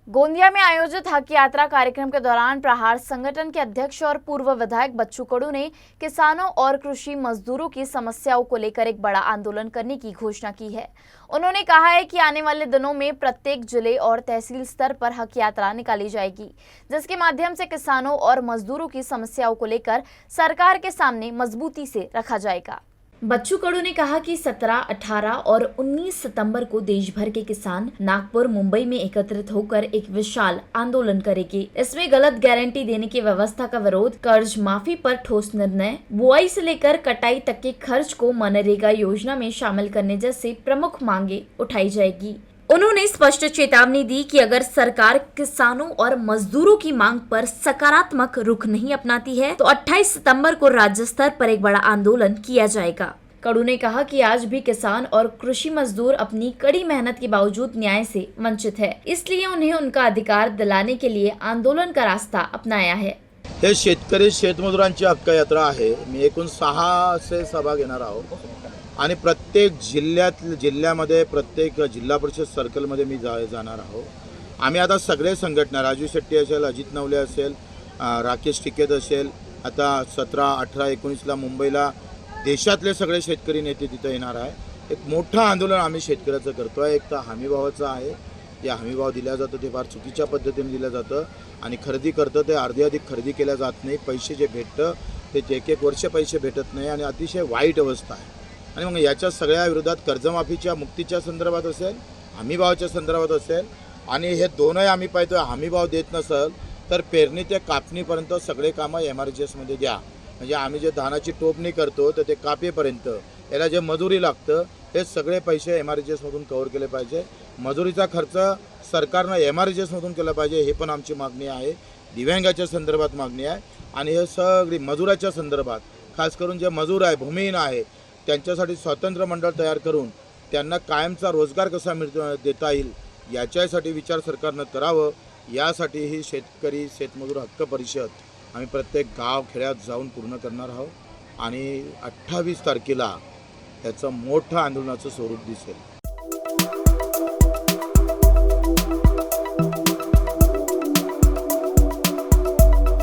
गोंदिया में आयोजित हक यात्रा कार्यक्रम के दौरान प्रहार संगठन के अध्यक्ष और पूर्व विधायक बच्चू कडू ने किसानों और कृषि मजदूरों की समस्याओं को लेकर एक बड़ा आंदोलन करने की घोषणा की है। उन्होंने कहा है कि आने वाले दिनों में प्रत्येक जिले और तहसील स्तर पर हक यात्रा निकाली जाएगी, जिसके माध्यम से किसानों और मजदूरों की समस्याओं को लेकर सरकार के सामने मजबूती से रखा जाएगा। बच्चू कडू ने कहा कि 17, 18 और 19 सितंबर को देश भर के किसान नागपुर, मुंबई में एकत्रित होकर एक विशाल आंदोलन करेंगे। इसमें गलत गारंटी देने की व्यवस्था का विरोध, कर्ज माफी पर ठोस निर्णय, बुआई से लेकर कटाई तक के खर्च को मनरेगा योजना में शामिल करने जैसे प्रमुख मांगे उठाई जाएगी। उन्होंने स्पष्ट चेतावनी दी कि अगर सरकार किसानों और मजदूरों की मांग पर सकारात्मक रुख नहीं अपनाती है तो 28 सितंबर को राज्य स्तर पर एक बड़ा आंदोलन किया जाएगा। कडू ने कहा कि आज भी किसान और कृषि मजदूर अपनी कड़ी मेहनत के बावजूद न्याय से वंचित है, इसलिए उन्हें उनका अधिकार दिलाने के लिए आंदोलन का रास्ता अपनाया है। हे शेतकरी शेतमजुरांची हक्क यात्रा आहे। मी एकूण 6 से सभा घेणार आहोत आणि प्रत्येक जिल्ह्यामध्ये प्रत्येक जिल्हा परिषद सर्कलमध्ये मी जाणार आहोत। आम्ही आता सगळे संघटना, राजू शेट्टी असेल, अजित नवले असेल, राकेश टिकेत असेल, आता 17, 18, 19ला मुंबईला देशातले सगळे शेतकरी नेते तिथे येणार आहे। एक मोठं आंदोलन आम्ही शेतकऱ्याचं करतोय। एक तर हमीभावाचं आहे, या हमीभाव दिला जातो ते फार चुकीच्या पद्धतीने दिलं जातं आणि खरेदी करतं ते अर्धी खरेदी केल्या जात नाही। पैसे जे भेटतं ते एक वर्ष पैसे भेटत नाही आणि अतिशय वाईट अवस्था आहे। आणि मग याच्या सगळ्या विरोधात कर्जमाफीच्या मुक्तीच्या संदर्भात असेल, हमीभावाच्या संदर्भात असेल आणि हे दोनही आम्ही पाहतोय, हमीभाव देत नसेल तर पेरणी ते कापणीपर्यंत सगळे कामं MRGS मध्ये द्या। म्हणजे आम्ही जे धानाची टोपणी करतो तर ते कापेपर्यंत याला जे मजुरी लागतं हे सगळे पैसे MRGS मधून कव्हर केले पाहिजे। मजुरीचा खर्च सरकारनं MRGS मधून केला पाहिजे, हे पण आमची मागणी आहे। दिव्यांगाच्या संदर्भात मागणी आहे आणि हे सगळी मजुराच्या संदर्भात, खास करून जे मजूर आहे, भूमिहीन आहे, त्यांच्यासाठी स्वतंत्र मंडळ तयार करून त्यांना कायमचा रोजगार कसा देता येईल याच्यासाठी विचार सरकारनं करावं। यासाठी ही शेतकरी शेतमजूर हक्क परिषद आम्ही प्रत्येक गाव खेड्यात जाऊन पूर्ण करणार आहोत आणि 28 तारखेला त्याचं मोठं आंदोलनाचं स्वरूप दिसेल।